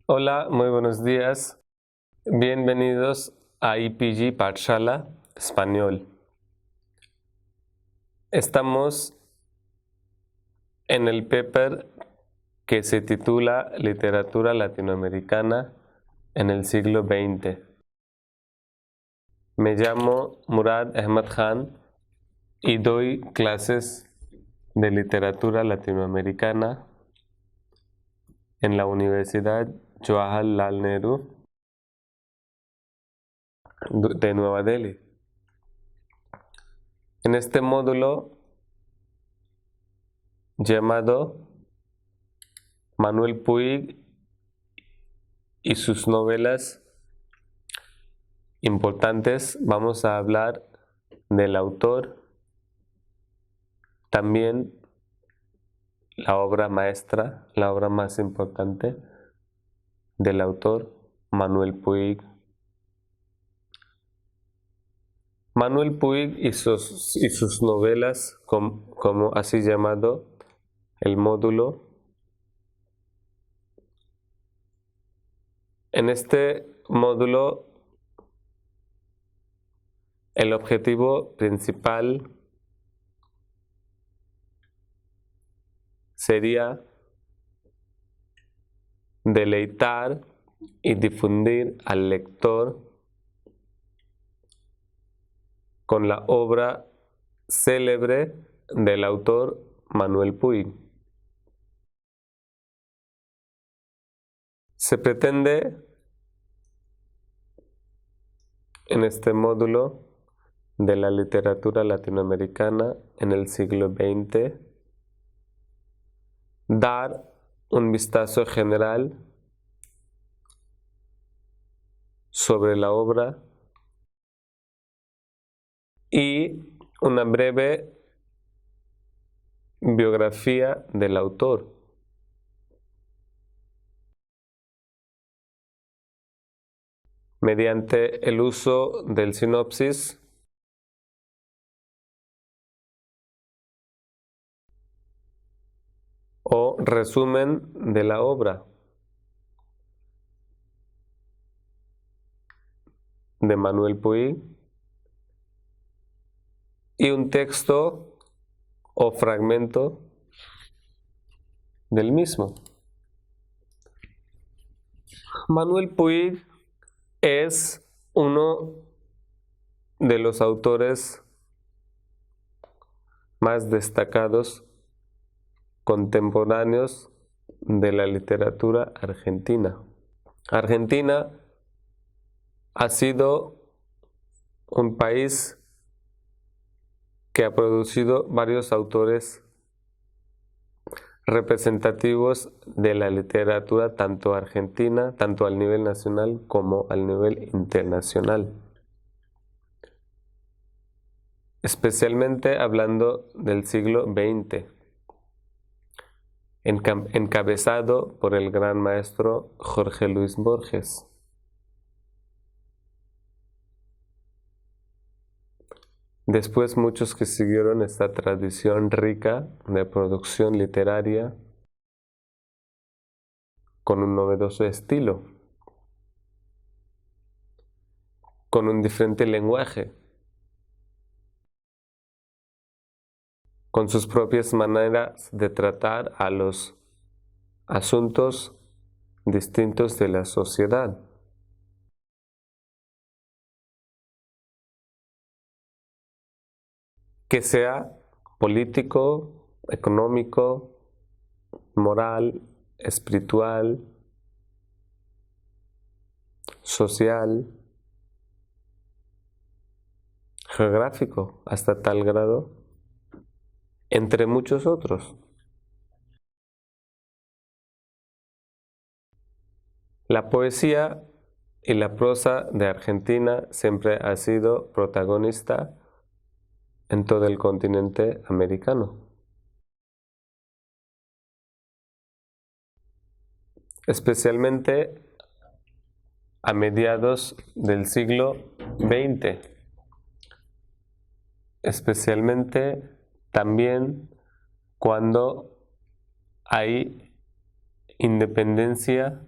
Hola, muy buenos días. Bienvenidos a IPG Pathshala Español. Estamos en el paper que se titula Literatura Latinoamericana en el siglo XX. Me llamo Murad Ahmad Khan y doy clases de literatura latinoamericana en la Universidad Jawaharlal Nehru de Nueva Delhi. En este módulo llamado Manuel Puig y sus novelas importantes, vamos a hablar del autor, también la obra maestra, la obra más importante del autor Manuel Puig. Manuel Puig y sus novelas, como así llamado el módulo. En este módulo, el objetivo principal sería deleitar y difundir al lector con la obra célebre del autor Manuel Puig. Se pretende en este módulo de la literatura latinoamericana en el siglo XX dar un vistazo general sobre la obra y una breve biografía del autor. Mediante el uso del sinopsis o resumen de la obra de Manuel Puig y un texto o fragmento del mismo. Manuel Puig es uno de los autores más destacados contemporáneos de la literatura argentina. Argentina ha sido un país que ha producido varios autores representativos de la literatura tanto argentina, tanto al nivel nacional como al nivel internacional. Especialmente hablando del siglo XX, encabezado por el gran maestro Jorge Luis Borges. Después muchos que siguieron esta tradición rica de producción literaria con un novedoso estilo, con un diferente lenguaje, con sus propias maneras de tratar a los asuntos distintos de la sociedad. Que sea político, económico, moral, espiritual, social, geográfico, hasta tal grado, entre muchos otros. La poesía y la prosa de Argentina siempre ha sido protagonista en todo el continente americano. Especialmente a mediados del siglo XX. Especialmente también cuando hay independencia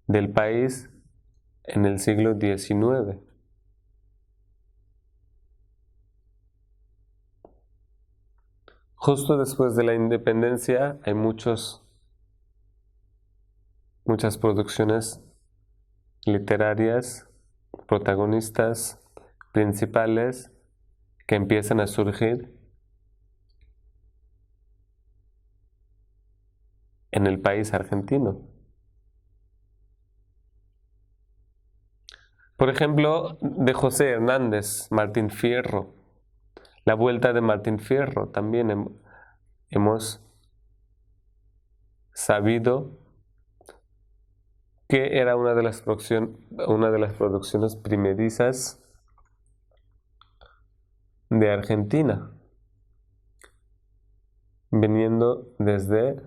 del país en el siglo XIX. Justo después de la independencia hay muchas producciones literarias, protagonistas principales que empiezan a surgir en el país argentino. Por ejemplo, de José Hernández, Martín Fierro, la vuelta de Martín Fierro, también hemos sabido que era una de las producciones primerizas de Argentina, viniendo desde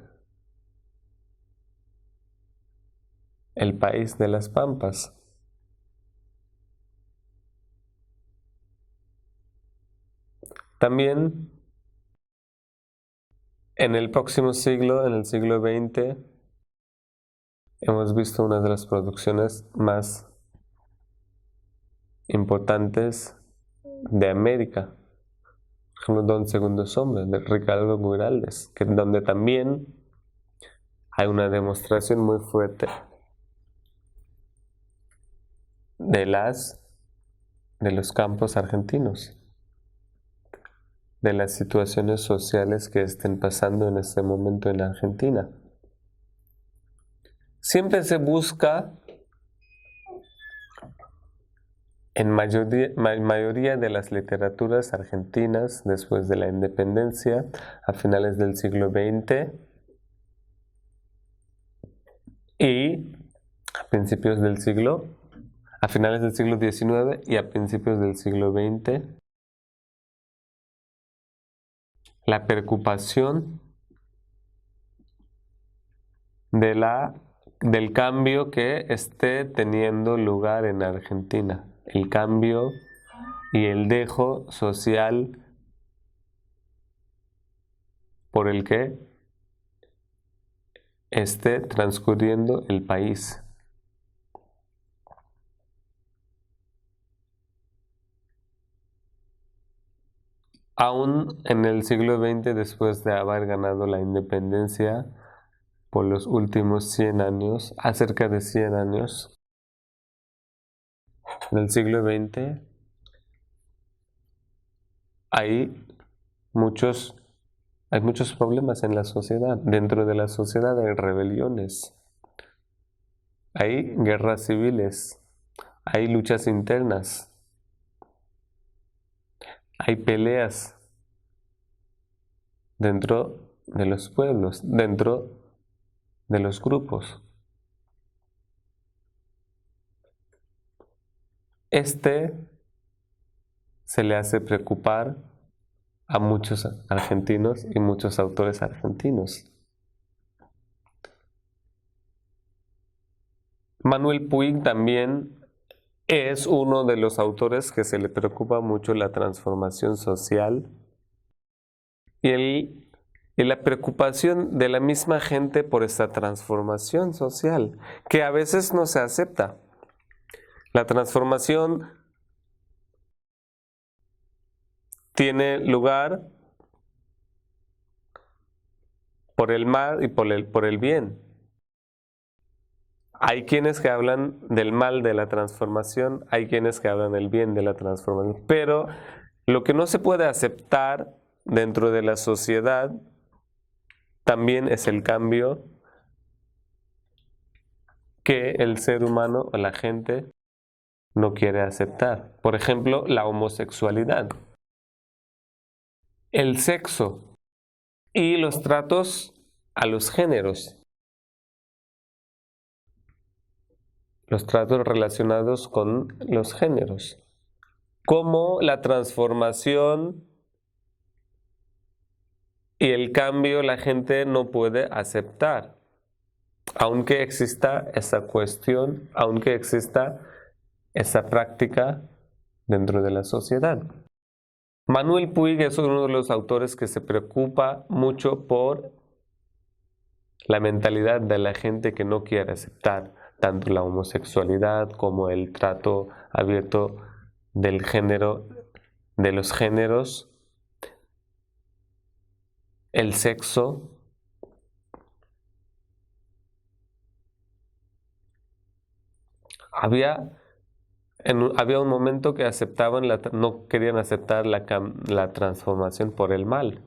el país de las Pampas. También en el próximo siglo, en el siglo XX, hemos visto una de las producciones más importantes de América, por ejemplo, Don Segundo Hombre, de Ricardo Guraldes, donde también hay una demostración muy fuerte de los campos argentinos, de las situaciones sociales que estén pasando en este momento en Argentina. Siempre se busca, en mayoría de las literaturas argentinas, después de la independencia, a finales del siglo XX y a finales del siglo XIX y a principios del siglo XX, la preocupación del cambio que esté teniendo lugar en Argentina, el cambio y el dejo social por el que esté transcurriendo el país. Aún en el siglo XX, después de haber ganado la independencia por los últimos 100 años, acerca de 100 años del siglo XX, hay muchos problemas en la sociedad. Dentro de la sociedad hay rebeliones, hay guerras civiles, hay luchas internas, hay peleas dentro de los pueblos, dentro de los grupos. Se le hace preocupar a muchos argentinos y muchos autores argentinos. Manuel Puig también es uno de los autores que se le preocupa mucho la transformación social y la preocupación de la misma gente por esta transformación social, que a veces no se acepta. La transformación tiene lugar por el mal y por el bien. Hay quienes que hablan del mal de la transformación, hay quienes que hablan del bien de la transformación, pero lo que no se puede aceptar dentro de la sociedad también es el cambio que el ser humano o la gente no quiere aceptar. Por ejemplo, la homosexualidad, el sexo y los tratos a los géneros. Los tratos relacionados con los géneros, como la transformación y el cambio la gente no puede aceptar, aunque exista esa cuestión, aunque exista esa práctica dentro de la sociedad. Manuel Puig es uno de los autores que se preocupa mucho por la mentalidad de la gente que no quiere aceptar, tanto la homosexualidad como el trato abierto del género, de los géneros, el sexo. Había un momento que aceptaban no querían aceptar la transformación por el mal.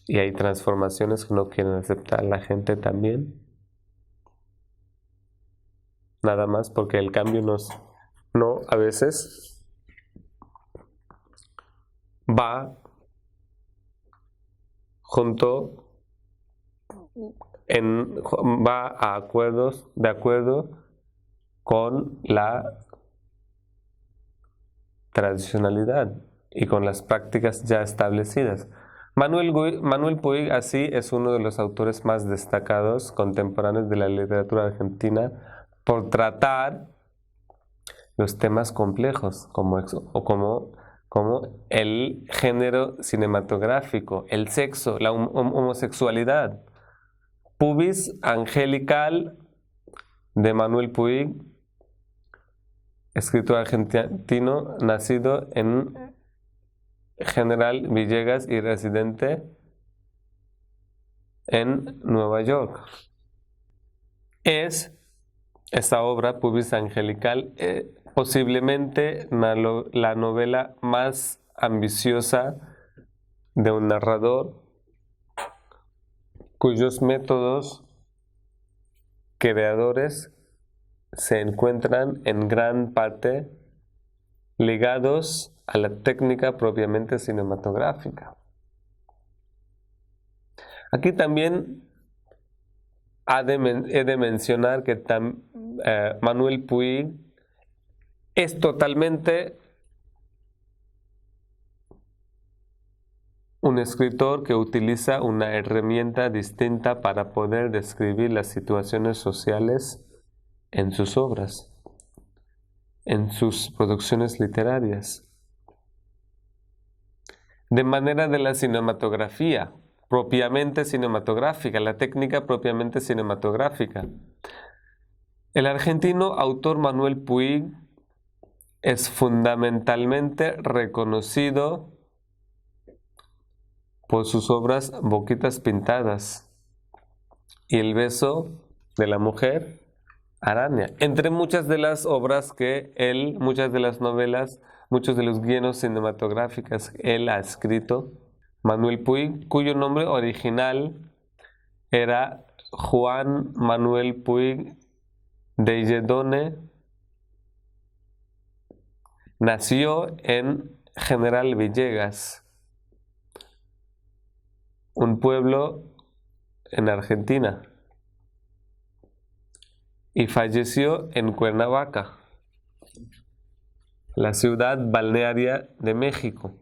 Y hay transformaciones que no quieren aceptar la gente también. Nada más porque el cambio a veces va de acuerdo con la tradicionalidad y con las prácticas ya establecidas. Manuel Puig así es uno de los autores más destacados contemporáneos de la literatura argentina por tratar los temas complejos como el género cinematográfico, el sexo, la homosexualidad. Pubis Angelical de Manuel Puig, escritor argentino, nacido en General Villegas y residente en Nueva York. Esta obra, Pubis Angelical, posiblemente la novela más ambiciosa de un narrador cuyos métodos creadores se encuentran en gran parte ligados a la técnica propiamente cinematográfica. Aquí también he de mencionar que Manuel Puig es totalmente un escritor que utiliza una herramienta distinta para poder describir las situaciones sociales en sus obras, en sus producciones literarias, de manera de la cinematografía propiamente cinematográfica, la técnica propiamente cinematográfica. El argentino autor Manuel Puig es fundamentalmente reconocido por sus obras Boquitas Pintadas y El beso de la mujer araña, entre muchas de las obras que él, muchas de las novelas, muchos de los guiones cinematográficos él ha escrito. Manuel Puig, cuyo nombre original era Juan Manuel Puig de Lledone, nació en General Villegas, un pueblo en Argentina, y falleció en Cuernavaca, la ciudad balnearia de México,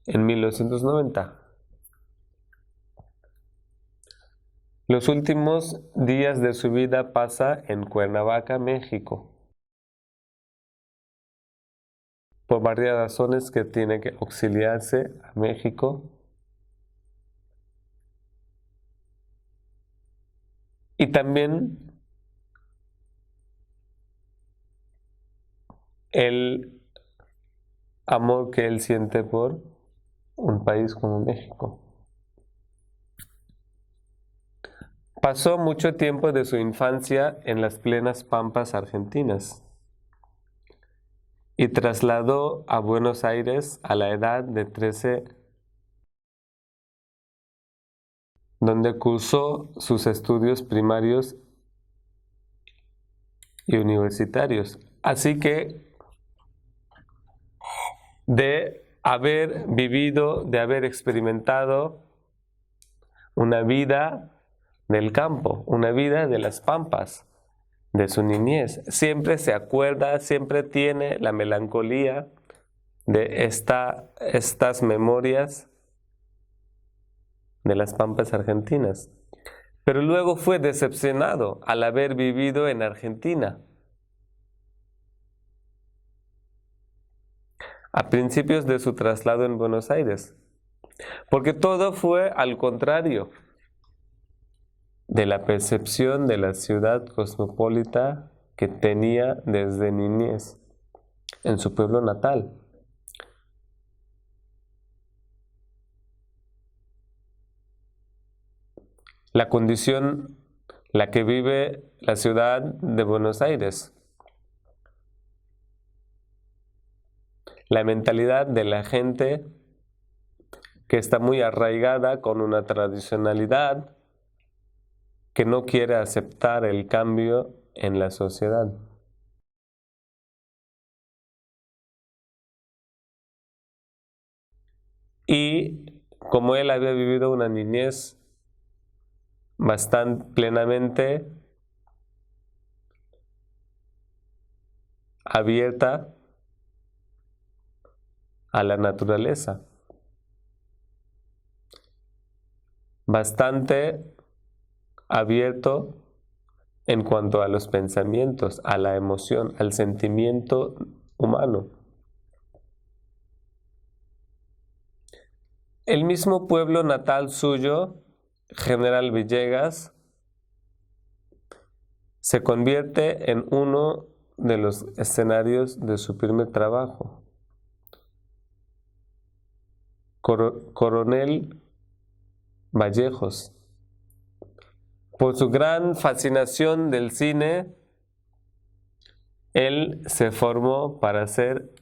en 1990. Los últimos días de su vida pasa en Cuernavaca, México, por varias razones que tiene que auxiliarse a México. Y también el amor que él siente por un país como México. Pasó mucho tiempo de su infancia en las plenas pampas argentinas y trasladó a Buenos Aires a la edad de 13, donde cursó sus estudios primarios y universitarios. Así que de haber vivido, de haber experimentado una vida del campo, una vida de las pampas, de su niñez. Siempre se acuerda, siempre tiene la melancolía de estas memorias de las pampas argentinas. Pero luego fue decepcionado al haber vivido en Argentina. A principios de su traslado en Buenos Aires, Porque todo fue al contrario de la percepción de la ciudad cosmopolita que tenía desde niñez en su pueblo natal. La condición la que vive la ciudad de Buenos Aires. La mentalidad de la gente que está muy arraigada con una tradicionalidad que no quiere aceptar el cambio en la sociedad. Y como él había vivido una niñez bastante plenamente abierta a la naturaleza, bastante abierto en cuanto a los pensamientos, a la emoción, al sentimiento humano. El mismo pueblo natal suyo, General Villegas, se convierte en uno de los escenarios de su primer trabajo. Coronel Vallejos. Por su gran fascinación del cine, él se formó para ser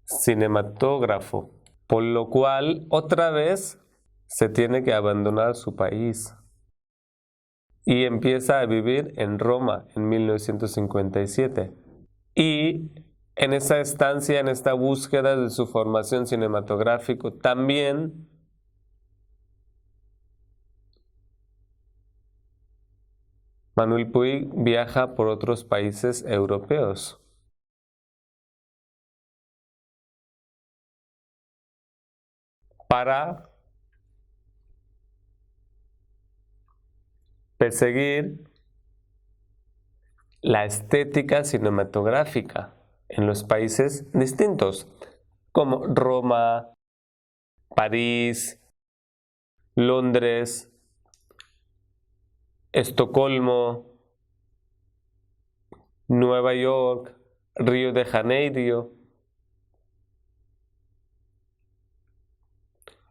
cinematógrafo, por lo cual otra vez se tiene que abandonar su país y empieza a vivir en Roma en 1957. Y en esa estancia, en esta búsqueda de su formación cinematográfica, también Manuel Puig viaja por otros países europeos. Para perseguir la estética cinematográfica en los países distintos, como Roma, París, Londres, Estocolmo, Nueva York, Río de Janeiro,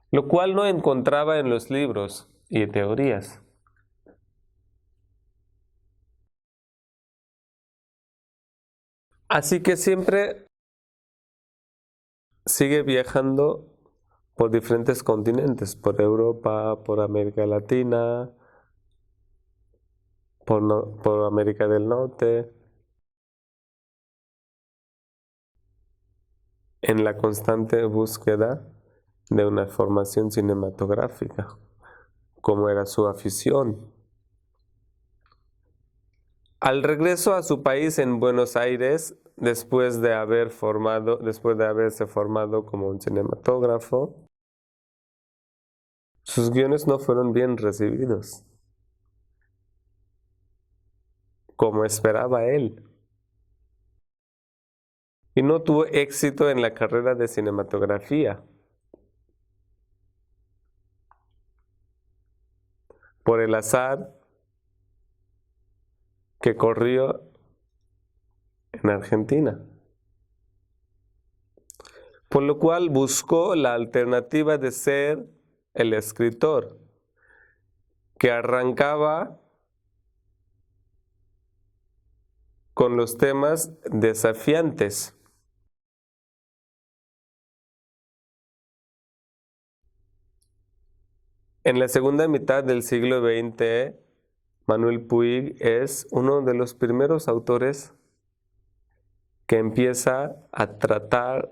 lo cual no encontraba en los libros y teorías. Así que siempre sigue viajando por diferentes continentes, por Europa, por América Latina, por América del Norte, en la constante búsqueda de una formación cinematográfica, como era su afición. Al regreso a su país en Buenos Aires, después de haberse formado como un cinematógrafo, sus guiones no fueron bien recibidos, como esperaba él. Y no tuvo éxito en la carrera de cinematografía. Por el azar que corrió en Argentina. Por lo cual buscó la alternativa de ser el escritor, que arrancaba con los temas desafiantes. En la segunda mitad del siglo XX, Manuel Puig es uno de los primeros autores que empieza a tratar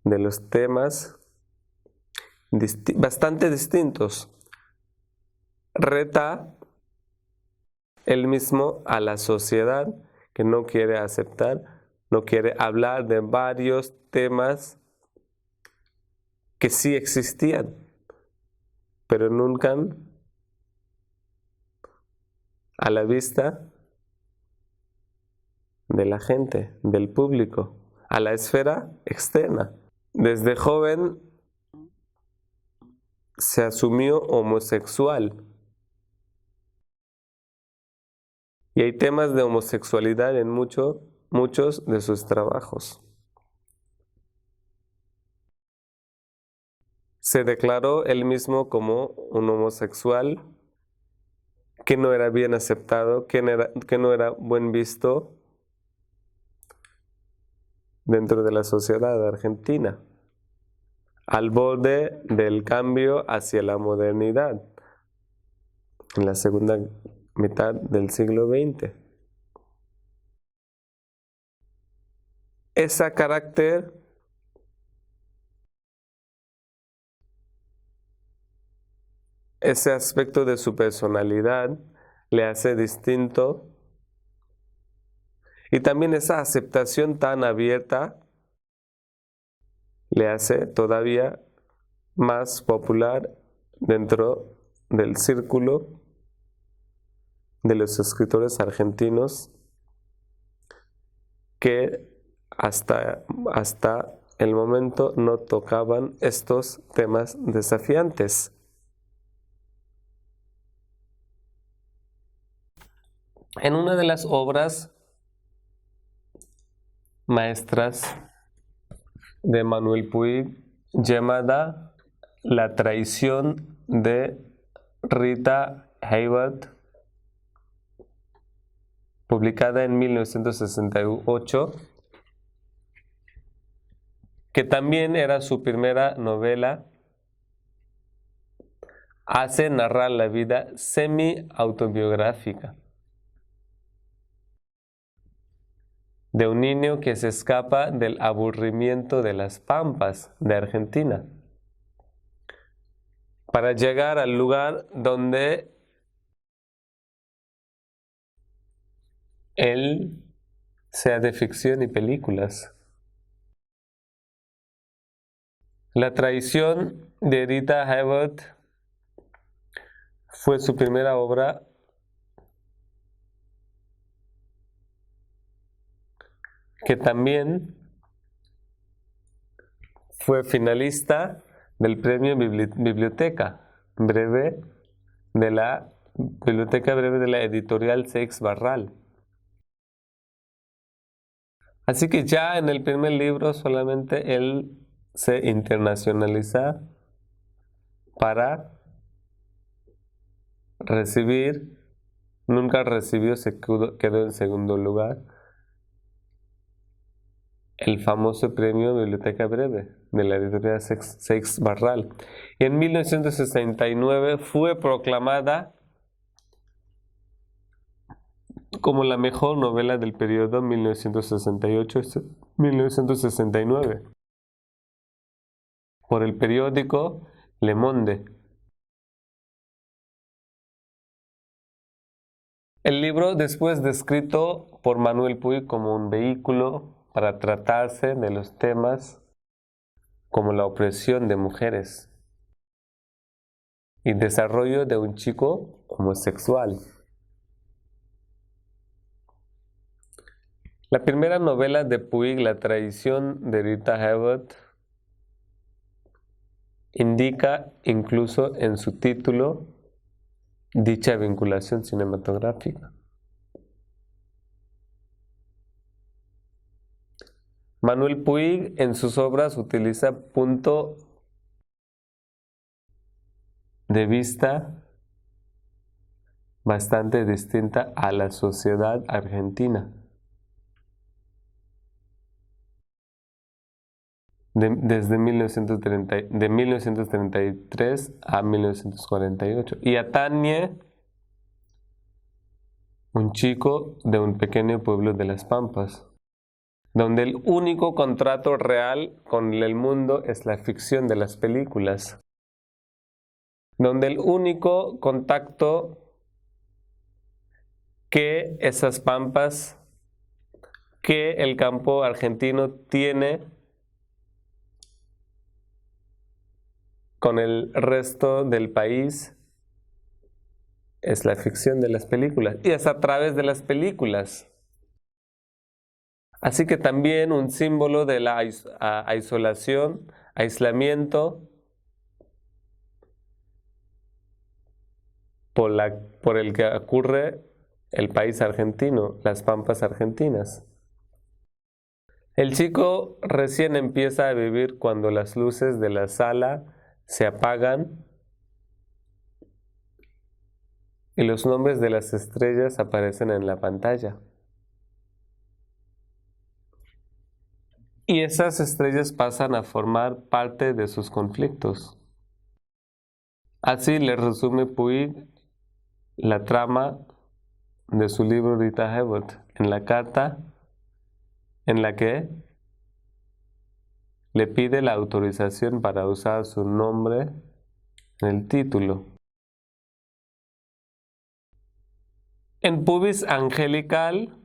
de los temas bastante distintos. Reta él mismo a la sociedad que no quiere aceptar, no quiere hablar de varios temas que sí existían, pero nunca a la vista de la gente, del público, a la esfera externa. Desde joven se asumió homosexual. Y hay temas de homosexualidad en muchos de sus trabajos. Se declaró él mismo como un homosexual que no era bien aceptado, que no era buen visto dentro de la sociedad argentina, al borde del cambio hacia la modernidad en la segunda mitad del siglo XX. Ese carácter ese aspecto de su personalidad le hace distinto y también esa aceptación tan abierta le hace todavía más popular dentro del círculo de los escritores argentinos que hasta el momento no tocaban estos temas desafiantes. En una de las obras maestras de Manuel Puig, llamada La traición de Rita Hayworth, publicada en 1968, que también era su primera novela, hace narrar la vida semi-autobiográfica de un niño que se escapa del aburrimiento de las pampas de Argentina para llegar al lugar donde él sea de ficción y películas. La traición de Rita Hayworth fue su primera obra que también fue finalista del premio Biblioteca Breve de la Biblioteca Breve de la editorial Seix Barral. Así que ya en el primer libro solamente él se internacionaliza para recibir, nunca recibió, se quedó en segundo lugar, el famoso premio Biblioteca Breve de la editorial Seix Barral. Y en 1969 fue proclamada como la mejor novela del periodo 1968-1969 por el periódico Le Monde. El libro después descrito por Manuel Puig como un vehículo para tratarse de los temas como la opresión de mujeres y desarrollo de un chico homosexual. La primera novela de Puig, La traición de Rita Hayworth, indica incluso en su título dicha vinculación cinematográfica. Manuel Puig en sus obras utiliza punto de vista bastante distinta a la sociedad argentina. Desde de 1933 a 1948 y atañe un chico de un pequeño pueblo de Las Pampas, donde el único contrato real con el mundo es la ficción de las películas, donde el único contacto que esas pampas, que el campo argentino tiene con el resto del país es la ficción de las películas y es a través de las películas. Así que también un símbolo de la aislamiento por el que ocurre el país argentino, las Pampas argentinas. El chico recién empieza a vivir cuando las luces de la sala se apagan y los nombres de las estrellas aparecen en la pantalla. Y esas estrellas pasan a formar parte de sus conflictos. Así le resume Puig la trama de su libro Rita Hayworth en la carta en la que le pide la autorización para usar su nombre en el título. En Pubis Angelical,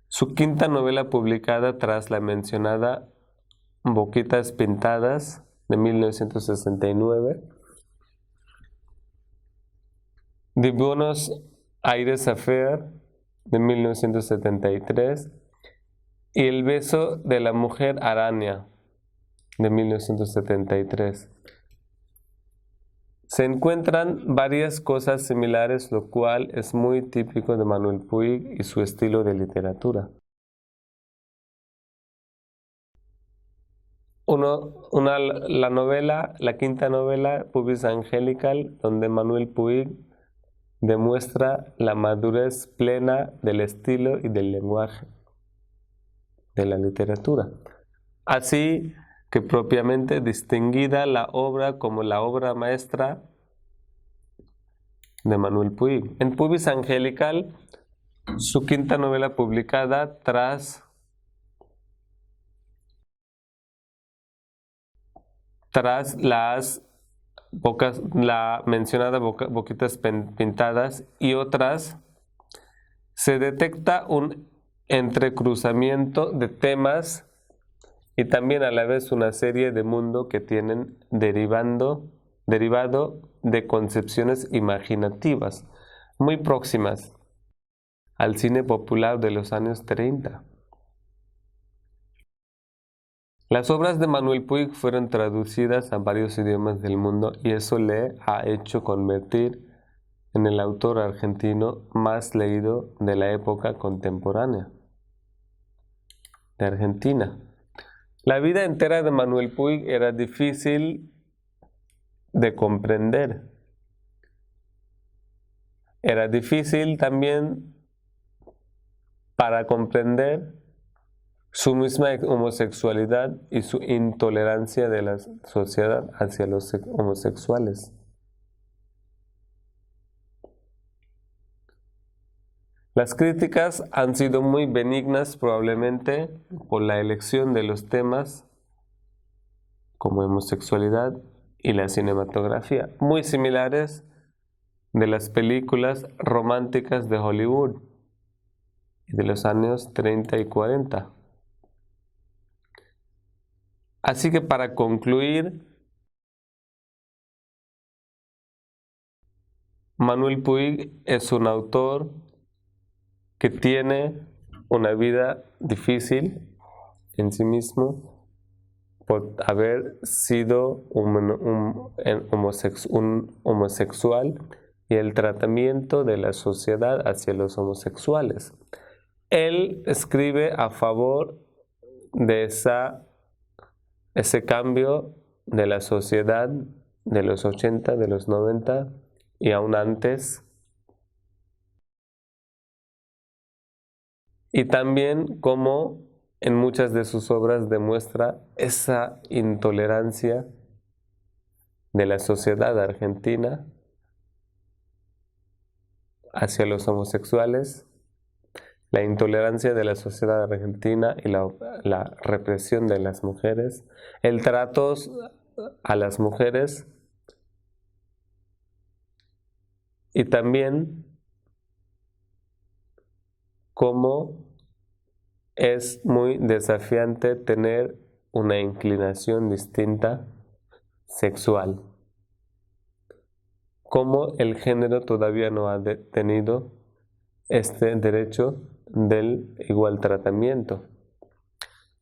su quinta novela publicada tras la mencionada Boquitas Pintadas de 1969, de Buenos Aires Affair de 1973 y El beso de la mujer araña de 1973. Se encuentran varias cosas similares, lo cual es muy típico de Manuel Puig y su estilo de literatura. La quinta novela, Pubis Angelical, donde Manuel Puig demuestra la madurez plena del estilo y del lenguaje de la literatura. Así que propiamente distinguida la obra como la obra maestra de Manuel Puig. En Pubis Angelical, su quinta novela publicada tras la mencionada Boquitas Pintadas y otras, se detecta un entrecruzamiento de temas y también a la vez una serie de mundo que tienen derivado de concepciones imaginativas muy próximas al cine popular de los años 30. Las obras de Manuel Puig fueron traducidas a varios idiomas del mundo y eso le ha hecho convertir en el autor argentino más leído de la época contemporánea de Argentina. La vida entera de Manuel Puig era difícil de comprender. Era difícil también para comprender su misma homosexualidad y su intolerancia de la sociedad hacia los homosexuales. Las críticas han sido muy benignas probablemente por la elección de los temas como homosexualidad y la cinematografía, muy similares de las películas románticas de Hollywood de los años 30 y 40. Así que para concluir, Manuel Puig es un autor que tiene una vida difícil en sí mismo por haber sido un homosexual y el tratamiento de la sociedad hacia los homosexuales. Él escribe a favor de ese cambio de la sociedad de los 80, de los 90 y aún antes. Y también como en muchas de sus obras demuestra esa intolerancia de la sociedad argentina hacia los homosexuales, la intolerancia de la sociedad argentina y la represión de las mujeres, el trato a las mujeres y también cómo es muy desafiante tener una inclinación distinta sexual. Cómo el género todavía no ha tenido este derecho del igual tratamiento.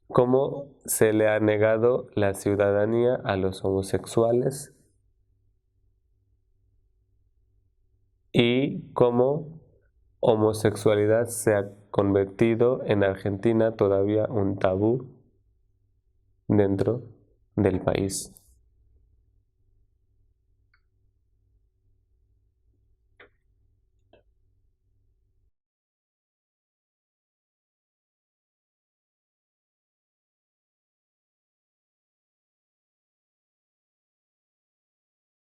Cómo se le ha negado la ciudadanía a los homosexuales y cómo homosexualidad se ha convertido en Argentina todavía un tabú dentro del país.